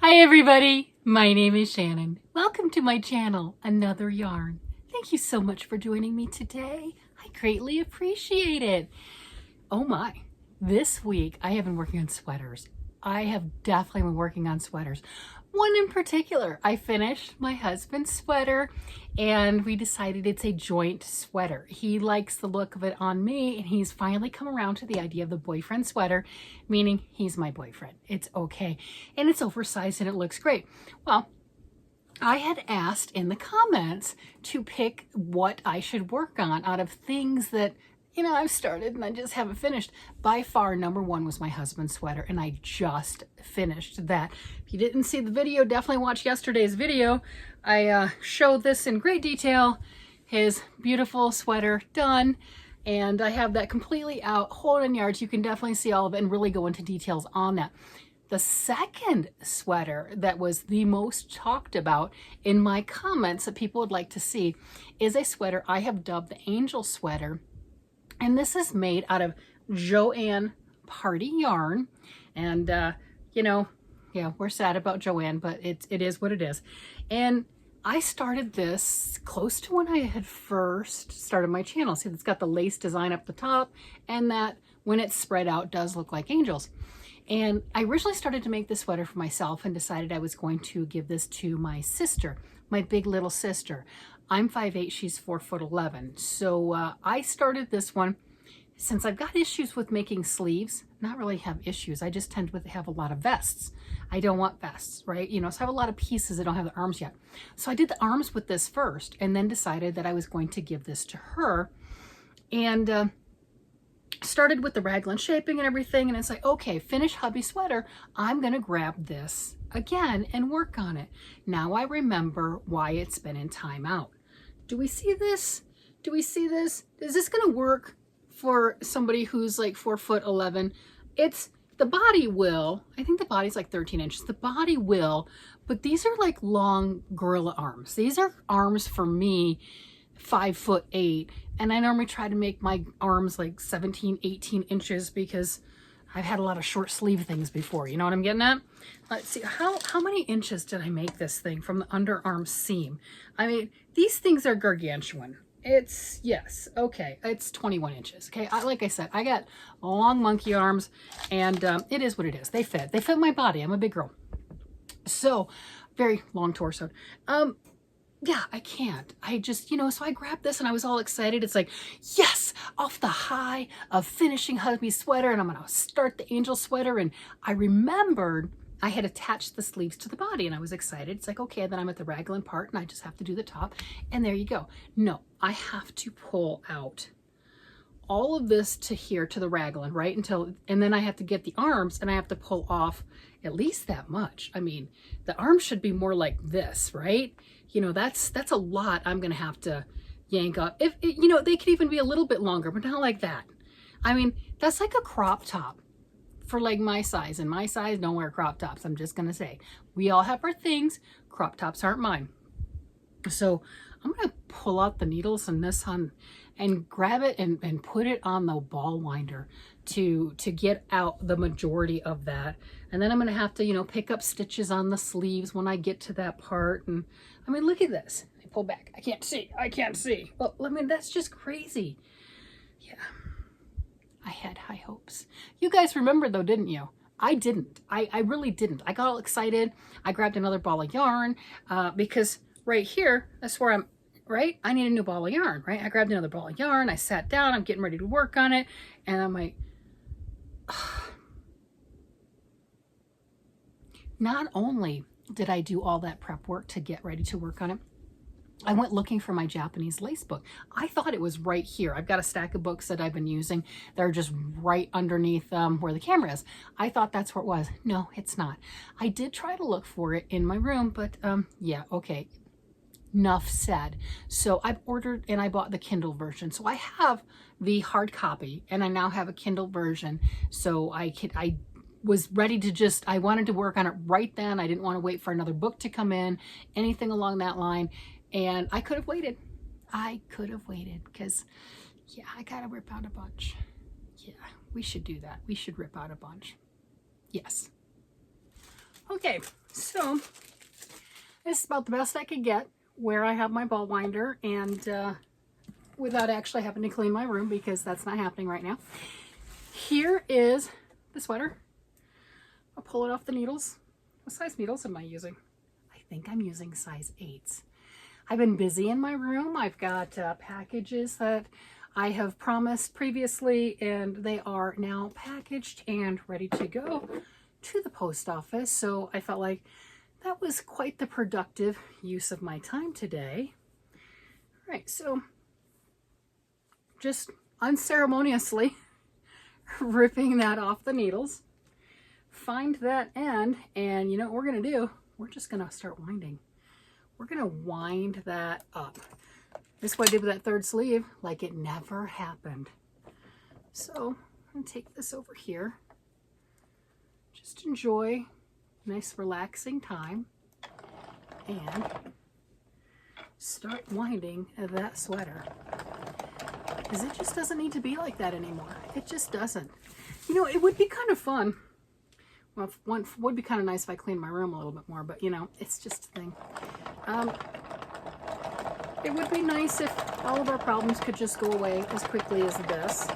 Hi everybody, my name is Shannon. Welcome to my channel, Another Yarn. Thank you so much for joining me today. I greatly appreciate it. Oh my, this week I have been working on sweaters. I have definitely been working on sweaters. One in particular, I finished my husband's sweater and we decided it's a joint sweater. He likes the look of it on me and he's finally come around to the idea of the boyfriend sweater, meaning he's my boyfriend. It's okay. And it's oversized and it looks great. Well, I had asked in the comments to pick what I should work on out of things that I've started and I just haven't finished. By far, number one was my husband's sweater, and I just finished that. If you didn't see the video, definitely watch yesterday's video. I showed this in great detail, his beautiful sweater done, and I have that completely out, whole 9 yards. You can definitely see all of it and really go into details on that. The second sweater that was the most talked about in my comments that people would like to see is a sweater I have dubbed the Angel Sweater. And this is made out of Joanne Party yarn. And, yeah, we're sad about Joanne, but it is what it is. And I started this close to when I had first started my channel. See, it's got the lace design up the top, and that when it's spread out does look like angels. And I originally started to make this sweater for myself and decided I was going to give this to my sister, my big little sister. I'm 5'8", she's 4'11". So I started this one since I've got issues with making sleeves. Not really have issues, I just tend to have a lot of vests. I don't want vests, right? So I have a lot of pieces that don't have the arms yet. So I did the arms with this first and then decided that I was going to give this to her. And started with the raglan shaping and everything, and it's like, okay, finish hubby sweater, I'm gonna grab this again and work on it. Now I remember why it's been in timeout. Do we see this? Do we see this? Is this gonna work for somebody who's like 4'11"? It's the body will, I think the body's like 13 inches. The body will, but these are like long gorilla arms. These are arms for me, 5'8", and I normally try to make my arms like 17, 18 inches because I've had a lot of short sleeve things before. You know what I'm getting at? Let's see, how many inches did I make this thing from the underarm seam? I mean, these things are gargantuan. It's, yes, okay, it's 21 inches. Okay, like I said, I got long monkey arms, and it is what it is. They fit my body. I'm a big girl. So, very long torso. Yeah, I can't. I just, so I grabbed this and I was all excited. It's like, yes, off the high of finishing hubby's sweater, and I'm going to start the angel sweater. And I remembered I had attached the sleeves to the body and I was excited. It's like, okay, then I'm at the raglan part and I just have to do the top. And there you go. No, I have to pull out all of this to here, to the raglan, right? And then I have to get the arms and I have to pull off at least that much. I mean, the arms should be more like this, right? That's a lot I'm going to have to yank up. If they could even be a little bit longer, but not like that. I mean, that's like a crop top for like my size, and my size don't wear crop tops. I'm just going to say, we all have our things. Crop tops aren't mine. So I'm going to pull out the needles and this on and grab it and put it on the ball winder to get out the majority of that. And then I'm going to have to, pick up stitches on the sleeves when I get to that part. And I mean, look at this. I pull back. I can't see. Well, I mean, that's just crazy. Yeah. I had high hopes. You guys remember though, didn't you? I didn't. I really didn't. I got all excited. I grabbed another ball of yarn because right here, that's where I'm, right? I need a new ball of yarn, right? I grabbed another ball of yarn. I sat down. I'm getting ready to work on it. And I'm like, not only did I do all that prep work to get ready to work on it, I went looking for my Japanese lace book. I thought it was right here. I've got a stack of books that I've been using. They're just right underneath where the camera is. I thought that's where it was. No, it's not. I did try to look for it in my room, but yeah, okay. Enough said. So I've ordered and I bought the Kindle version. So I have the hard copy and I now have a Kindle version. So I was ready to I wanted to work on it right then. I didn't want to wait for another book to come in, anything along that line. And I could have waited. I could have waited because, yeah, I got to rip out a bunch. Yeah, we should do that. We should rip out a bunch. Yes. Okay, So this is about the best I could get where I have my ball winder and without actually having to clean my room, because that's not happening right now. Here is the sweater. I'll pull it off the needles. What size needles am I using? I think I'm using size 8s. I've been busy in my room. I've got packages that I have promised previously, and they are now packaged and ready to go to the post office. So I felt like that was quite the productive use of my time today. All right, so just unceremoniously ripping that off the needles. Find that end, and you know what we're gonna do? We're just gonna start winding. We're gonna wind that up. This is what I did with that third sleeve, like it never happened. So I'm gonna take this over here. Just enjoy nice relaxing time and start winding that sweater. Because it just doesn't need to be like that anymore. It just doesn't. You know, it would be kind of fun. Well, one would be kind of nice if I cleaned my room a little bit more, but you know, it's just a thing. It would be nice if all of our problems could just go away as quickly as this.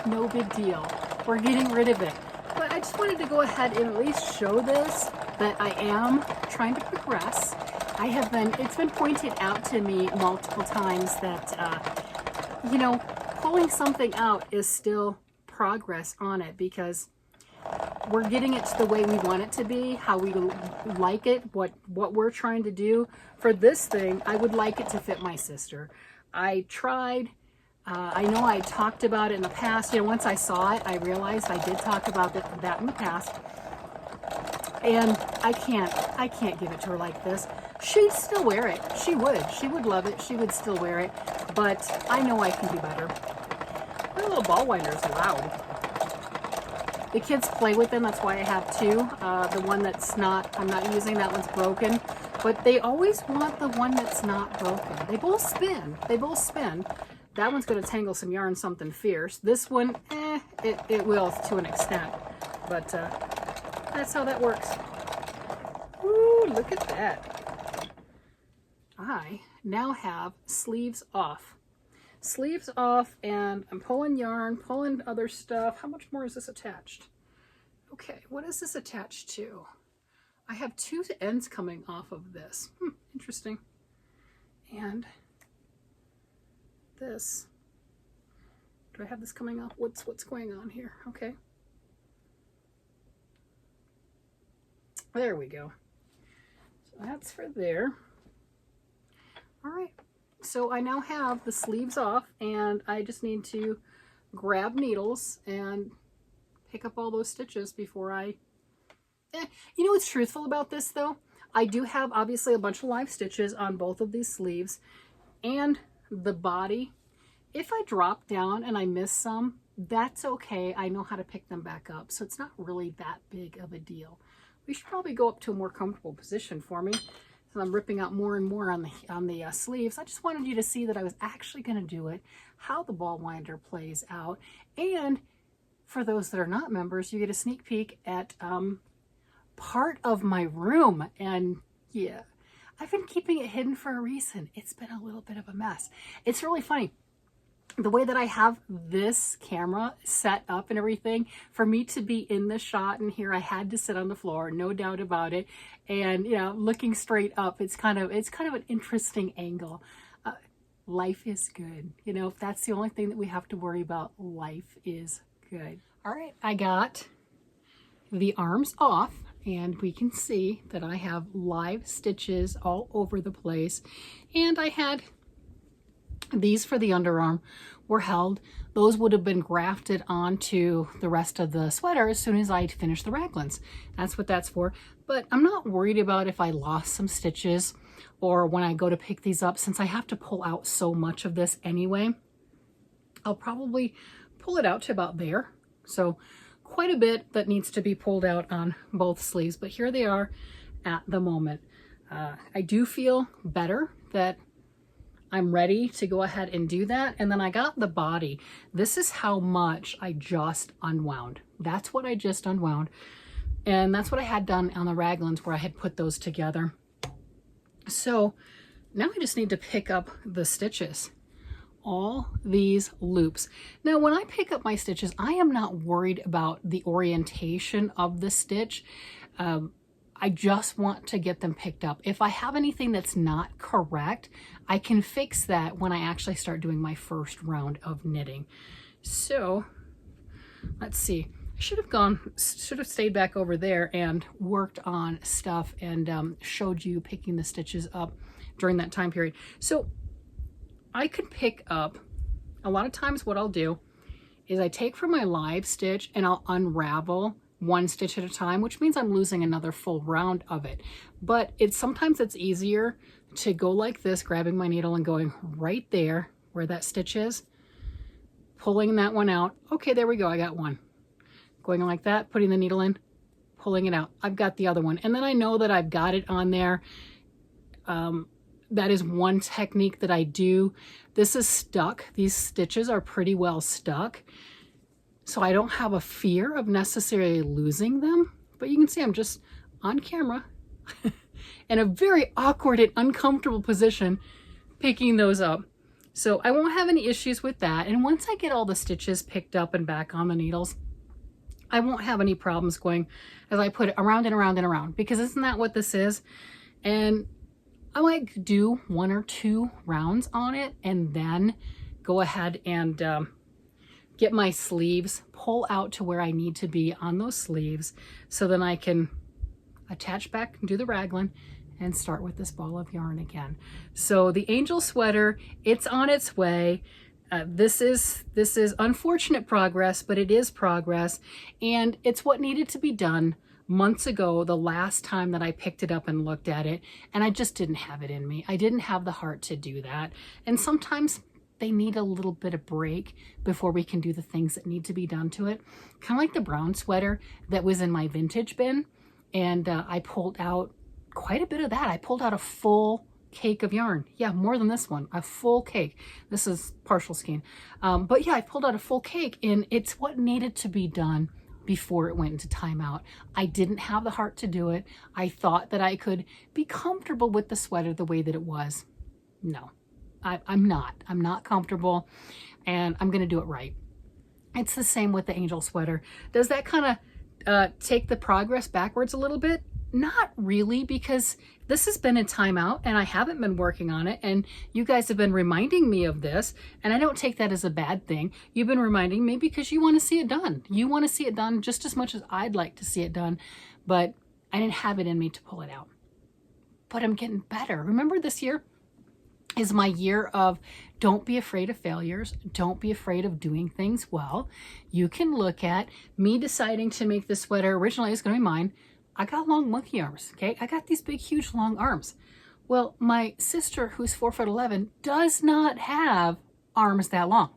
No big deal. We're getting rid of it. But I just wanted to go ahead and at least show this, that I am trying to progress. It's been pointed out to me multiple times that, you know, pulling something out is still progress on it, because we're getting it to the way we want it to be, how we like it, what we're trying to do. For this thing, I would like it to fit my sister. I tried. I know I talked about it in the past. You know, once I saw it, I realized I did talk about that in the past. And I can't give it to her like this. She'd still wear it. She would love it. She would still wear it. But I know I can do better. My little ball winder is loud. The kids play with them. That's why I have two. The one that's I'm not using, that one's broken. But they always want the one that's not broken. They both spin. That one's going to tangle some yarn something fierce. This one, it will to an extent. But that's how that works. Ooh, look at that. I now have sleeves off. Sleeves off, and I'm pulling yarn, pulling other stuff. How much more is this attached? Okay, what is this attached to? I have two ends coming off of this. Interesting. And this. Do I have this coming off? What's going on here? Okay. There we go. So that's for there. All right. So I now have the sleeves off, and I just need to grab needles and pick up all those stitches before I... You know what's truthful about this, though? I do have, obviously, a bunch of live stitches on both of these sleeves and the body. If I drop down and I miss some, that's okay. I know how to pick them back up, so it's not really that big of a deal. We should probably go up to a more comfortable position for me. So I'm ripping out more and more on the sleeves. I just wanted you to see that I was actually going to do it, how the ball winder plays out. And for those that are not members, you get a sneak peek at part of my room. And yeah, I've been keeping it hidden for a reason. It's been a little bit of a mess. It's really funny. The way that I have this camera set up and everything, for me to be in the shot, and here I had to sit on the floor, no doubt about it, and you know, looking straight up, it's kind of an interesting angle. Life is good, you know. If that's the only thing that we have to worry about, life is good. All right, I got the arms off, and we can see that I have live stitches all over the place, and I had these for the underarm were held. Those would have been grafted onto the rest of the sweater as soon as I finished the raglans. That's what that's for. But I'm not worried about if I lost some stitches or when I go to pick these up, since I have to pull out so much of this anyway. I'll probably pull it out to about there. So quite a bit that needs to be pulled out on both sleeves, but here they are at the moment. I do feel better that I'm ready to go ahead and do that. And then I got the body. This is how much I just unwound. That's what I just unwound. And that's what I had done on the raglans where I had put those together. So now I just need to pick up the stitches, all these loops. Now, when I pick up my stitches, I am not worried about the orientation of the stitch. I just want to get them picked up. If I have anything that's not correct, I can fix that when I actually start doing my first round of knitting. So let's see. I should have stayed back over there and worked on stuff and showed you picking the stitches up during that time period. So I could pick up, a lot of times what I'll do is I take from my live stitch and I'll unravel one stitch at a time, which means I'm losing another full round of it. But sometimes it's easier to go like this, grabbing my needle and going right there where that stitch is, pulling that one out. Okay, there we go, I got one. Going like that, putting the needle in, pulling it out. I've got the other one. And then I know that I've got it on there. That is one technique that I do. This is stuck. These stitches are pretty well stuck. So I don't have a fear of necessarily losing them. But you can see I'm just on camera in a very awkward and uncomfortable position picking those up. So I won't have any issues with that. And once I get all the stitches picked up and back on the needles, I won't have any problems going as I put it around and around and around, because isn't that what this is? And I might do 1 or 2 rounds on it and then go ahead and get my sleeves, pull out to where I need to be on those sleeves, so then I can attach back and do the raglan and start with this ball of yarn again. So the angel sweater, it's on its way. This is unfortunate progress, but it is progress, and it's what needed to be done months ago, the last time that I picked it up and looked at it, and I just didn't have it in me. I didn't have the heart to do that. And sometimes they need a little bit of break before we can do the things that need to be done to it. Kind of like the brown sweater that was in my vintage bin, and I pulled out quite a bit of that. I pulled out a full cake of yarn. Yeah, more than this one, a full cake. This is partial skein. But yeah, I pulled out a full cake, and it's what needed to be done before it went into timeout. I didn't have the heart to do it. I thought that I could be comfortable with the sweater the way that it was. No, I'm not. I'm not comfortable, and I'm going to do it right. It's the same with the angel sweater. Does that kind of take the progress backwards a little bit? Not really, because this has been in timeout and I haven't been working on it, and you guys have been reminding me of this, and I don't take that as a bad thing. You've been reminding me because you want to see it done. You want to see it done just as much as I'd like to see it done, but I didn't have it in me to pull it out. But I'm getting better. Remember, this year is my year of don't be afraid of failures. Don't be afraid of doing things well. You can look at me deciding to make this sweater. Originally, it's going to be mine. I got long monkey arms, okay? I got these big, huge, long arms. Well, my sister, who's 4'11", does not have arms that long.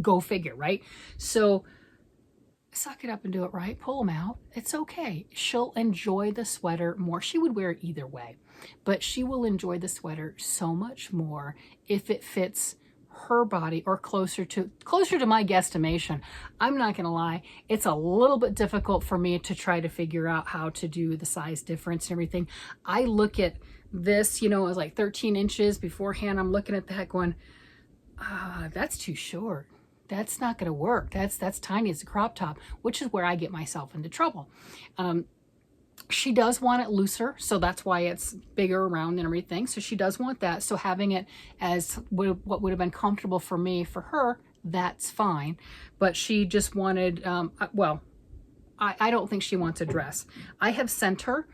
Go figure, right? So suck it up and do it right. Pull them out. It's okay. She'll enjoy the sweater more. She would wear it either way, but she will enjoy the sweater so much more if it fits her body, or closer to my guesstimation. I'm not gonna lie, it's a little bit difficult for me to try to figure out how to do the size difference and everything. I look at this, you know, it was like 13 inches beforehand. I'm looking at that going, that's too short. That's not gonna work. That's tiny. It's a crop top, which is where I get myself into trouble. She does want it looser, so that's why it's bigger around and everything. So she does want that. So having it as what would have been comfortable for me, for her, that's fine. But she just wanted, well, I don't think she wants a dress. I have sent her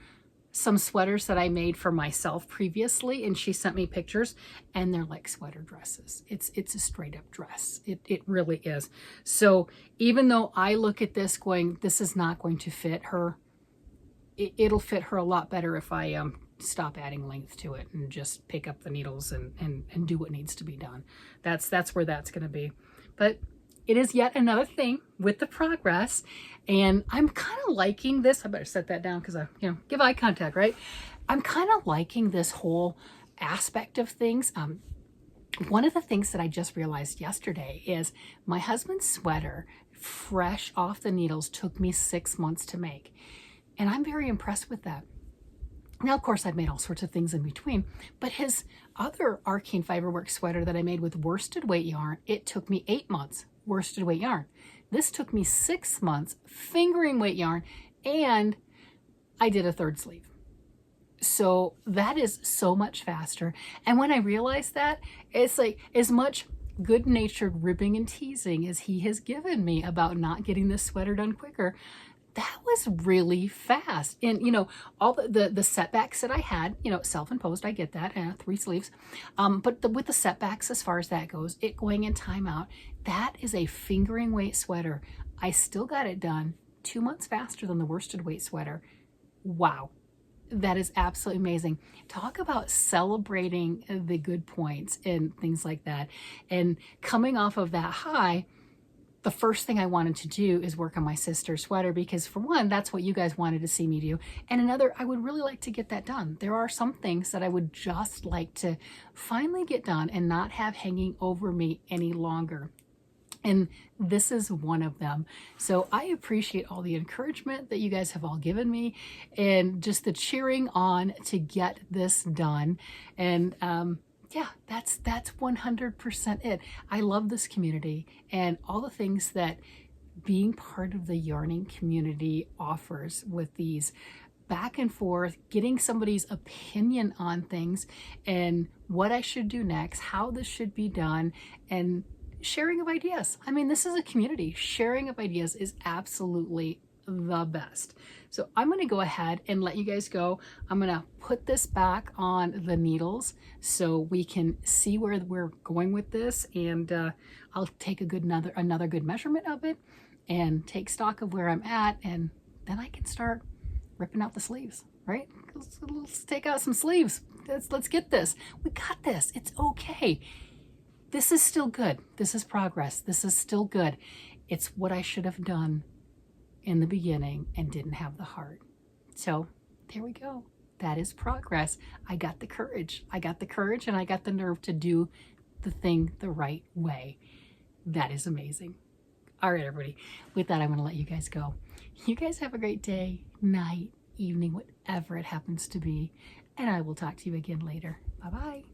some sweaters that I made for myself previously, and she sent me pictures, and they're like sweater dresses. It's a straight up dress. It really is. So even though I look at this going, this is not going to fit her, it'll fit her a lot better if I stop adding length to it and just pick up the needles and do what needs to be done. That's where that's going to be. But it is yet another thing with the progress, and I'm kind of liking this. I better set that down because I, give eye contact, right? I'm kind of liking this whole aspect of things. One of the things that I just realized yesterday is my husband's sweater, fresh off the needles, took me 6 months to make. And I'm very impressed with that. Now, of course, I've made all sorts of things in between, but his other Arcane Fiberwork sweater that I made with worsted weight yarn, it took me 8 months, worsted weight yarn. This took me 6 months, fingering weight yarn, and I did a third sleeve. So that is so much faster. And when I realized that, it's like as much good-natured ribbing and teasing as he has given me about not getting this sweater done quicker, that was really fast. And, you know, all the setbacks that I had, you know, self-imposed, I get that, 3 sleeves. But with the setbacks, as far as that goes, it going in timeout, that is a fingering weight sweater. I still got it done 2 months faster than the worsted weight sweater. Wow. That is absolutely amazing. Talk about celebrating the good points and things like that. And coming off of that high, the first thing I wanted to do is work on my sister's sweater because, for one, that's what you guys wanted to see me do. And another, I would really like to get that done. There are some things that I would just like to finally get done and not have hanging over me any longer. And this is one of them. So I appreciate all the encouragement that you guys have all given me and just the cheering on to get this done. And yeah, that's 100% it. I love this community and all the things that being part of the yarning community offers with these back and forth, getting somebody's opinion on things and what I should do next, how this should be done, and sharing of ideas. I mean, this is a community. Sharing of ideas is absolutely the best. So I'm going to go ahead and let you guys go. I'm going to put this back on the needles so we can see where we're going with this, and I'll take another good measurement of it and take stock of where I'm at, and then I can start ripping out the sleeves, right? Let's take out some sleeves. Let's get this. We got this. It's okay. This is still good. This is progress. This is still good. It's what I should have done in the beginning and didn't have the heart. So there we go. That is progress. I got the courage. I got the courage and I got the nerve to do the thing the right way. That is amazing. All right, everybody. With that, I'm going to let you guys go. You guys have a great day, night, evening, whatever it happens to be. And I will talk to you again later. Bye-bye.